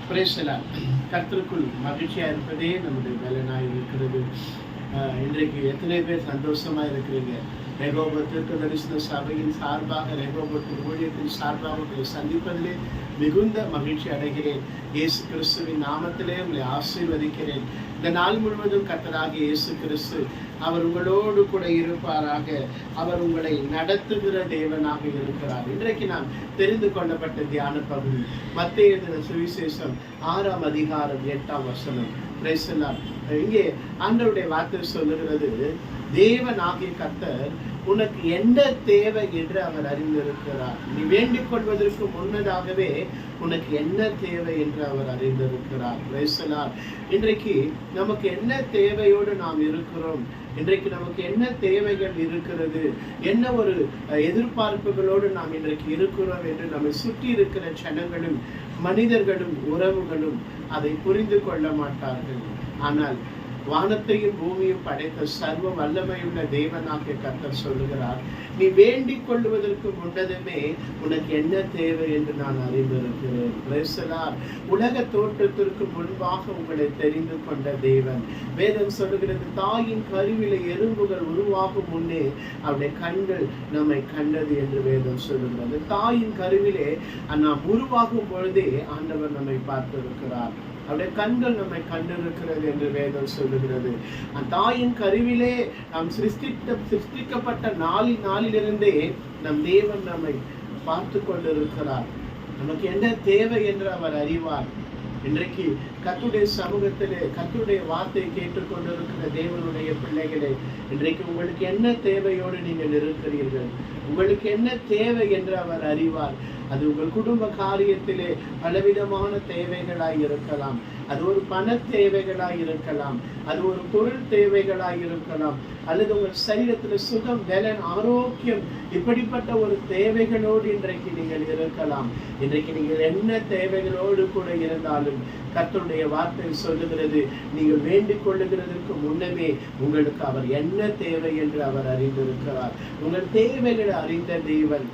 கர்த்தருக்குள் மகிழ்ச்சியா இருப்பதே நம்முடைய வேலைனாய் இருக்கிறது. இன்றைக்கு எத்தனை பேர் சந்தோஷமா இருக்கிறீங்க? ரெகோபோத் தீர்க்கதரிசன சபையின் சார்பாக, ரெகோபோத் ஊழியத்தின் சார்பாக உங்களை சந்திப்பதிலே மிகுந்த மகிழ்ச்சி அடைகிறேன். இயேசு கிறிஸ்துவின் நாமத்திலே உங்களை ஆசீர்வதிக்கிறேன். இந்த நாள் முழுவதும் கர்த்தராகிய இயேசு கிறிஸ்து அவர் உங்களோடு கூட இருப்பாராக. அவர் உங்களை நடத்துகிற தேவனாக இருக்கிறார். இன்றைக்கு நாம் தெரிந்து கொள்ளப்பட்ட தியான பகுதி மத்தேயு எழுதின சுவிசேஷம் 6ஆம் அதிகாரம் 8ஆம் வசனம். இங்கே ஆண்டவருடைய வார்த்தை சொல்லுகிறது, தேவனாகிய கர்த்தர் உனக்கு என்ன தேவை என்று அவர் அறிந்திருக்கிறார். நீ வேண்டிக் கொள்வதற்கு முன்னதாகவே உனக்கு என்ன தேவை என்று அவர் அறிந்திருக்கிறார். இன்றைக்கு நமக்கு என்ன தேவையோடு நாம் இருக்கிறோம்? இன்றைக்கு நமக்கு என்ன தேவைகள் இருக்கிறது? என்ன ஒரு எதிர்பார்ப்புகளோடு நாம் இன்றைக்கு இருக்கிறோம் என்று நம்மை சுற்றி இருக்கிற ஜனங்களும் மனிதர்களும் உறவுகளும் அதை புரிந்து கொள்ள மாட்டார்கள். ஆனால் வானத்தையும் பூமியும் படைத்த சர்வ வல்லமையுள்ள தேவனாகிய கர்த்தர் சொல்லுகிறார், நீ வேண்டிக் கொள்வதற்கு முன்னதுமே உனக்கு என்ன தேவை என்று நான் அறிந்திருக்கிறேன். உலக தோற்றத்திற்கு முன்பாக உங்களை தெரிந்து கொண்ட தேவன். வேதம் சொல்லுகிறது, தாயின் கருவிலே எறும்புகள் உருவாகும் முன்னே அவருடைய கண்கள் நம்மை கண்டது என்று வேதம் சொல்லுகிறது. தாயின் கருவிலே நாம் உருவாகும் பொழுதே ஆண்டவர் நம்மை பார்த்திருக்கிறார். அவருடைய கண்கள் நம்மை கண்டிருக்கிறது என்று வேதம் சொல்லுகிறது. தாயின் கருவிலே நாம் சிருஷ்டிக்கப்பட்ட நாளிலிருந்தே நம் தேவன் நம்மை பார்த்து கொண்டிருக்கிறார். நமக்கு என்ன தேவை என்று அவர் அறிவார். இன்றைக்கு கர்த்தருடைய சமூகத்திலே கர்த்தருடைய வார்த்தையை கேட்டுக்கொண்டிருக்கிற தேவனுடைய பிள்ளைகளே, இன்றைக்கு உங்களுக்கு என்ன தேவையோடு நீங்கள் இருக்கிறீர்கள்? உங்களுக்கு என்ன தேவை என்று அவர் அறிவார். அது உங்கள் குடும்ப காரியத்திலே பலவிதமான தேவைகளாய் இருக்கலாம். அது ஒரு பண தேவைகளாய் இருக்கலாம், அது ஒரு பொருள் தேவைகளாய் இருக்கலாம், அல்லது உங்கள் சரீரத்தில் சுகம், பலன், ஆரோக்கியம், இப்படிப்பட்ட ஒரு தேவைகளோடு இன்றைக்கு நீங்கள் இருக்கலாம். இன்றைக்கு நீங்கள் என்ன தேவைகளோடு கூட இருந்தாலும் கர்த்தருடைய வார்த்தை சொல்லுகிறது, நீங்கள் வேண்டிக் கொள்ளுகிறதற்கு முன்னமே உங்களுக்கு அவர் என்ன தேவை என்று அவர் அறிந்திருக்கிறார். உங்கள் தேவைகளை அறிந்த தேவன்,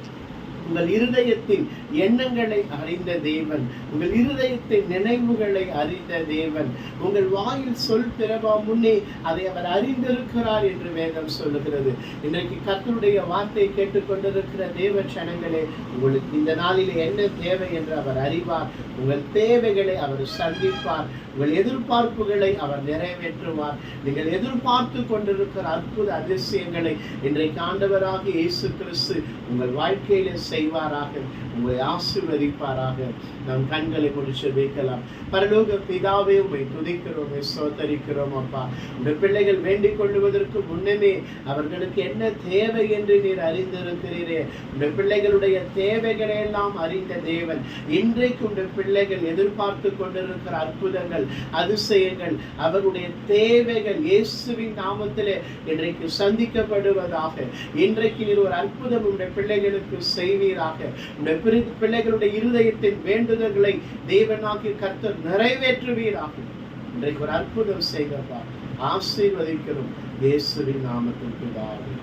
உங்கள் இருதயத்தின் எண்ணங்களை அறிந்த தேவன், உங்கள் இருதயத்தின் நினைவுகளை அறிந்த தேவன், உங்கள் வாயில் சொல் பிறவா முன்னே அதை அவர் அறிந்திருக்கிறார் என்று வேதம் சொல்லுகிறது. இன்றைக்கு கர்த்தருடைய வார்த்தை கேட்டுக்கொண்டிருக்கிற தேவ ஜனங்களே, உங்களுக்கு இந்த நாளிலே என்ன தேவை என்று அவர் அறிவார். உங்கள் தேவைகளை அவர் சந்திப்பார். உங்கள் எதிர்பார்ப்புகளை அவர் நிறைவேற்றுவார். நீங்கள் எதிர்பார்த்து கொண்டிருக்கிற அற்புத அதிசயங்களை இன்றைக்கு ஆண்டவராக இயேசு கிறிஸ்து உங்கள் வாழ்க்கையில செய்வாராக, உங்களை ஆசீர்வதிப்பாராக. நம் கண்களை முடிச்சு வைக்கலாம். பரலோக பிதாவே, உம்மை துதிக்கிறோம், ஸ்தோத்தரிக்கிறோம். அப்பா, உங்கள் பிள்ளைகள் வேண்டிக் கொள்வதற்கு முன்னமே அவர்களுக்கு என்ன தேவை என்று நீர் அறிந்திருக்கிறீரே. உங்கள் பிள்ளைகளுடைய தேவைகளை எல்லாம் அறிந்த தேவன், இன்றைக்கு உங்கள் பிள்ளைகள் எதிர்பார்த்து கொண்டிருக்கிற அற்புதங்கள், அதிசயங்கள், அவருடைய தேவைகள் இயேசுவின் நாமத்திலே இன்றைக்கு சந்திக்கப்படுவதாக. இன்றைக்கு நீர் ஒரு அற்புதம் உடைய பிள்ளைகளுக்கு செய்வீராக. உடைய பிள்ளைகளுடைய இருதயத்தின் வேண்டுதல்களை தேவனாகிய கர்த்தர் நிறைவேற்றுவீராக. இன்றைக்கு ஒரு அற்புதம் செய்கிறப்பா, ஆசீர்வதிக்கிறோம் இயேசுவின் நாமத்தில் பிதாவே.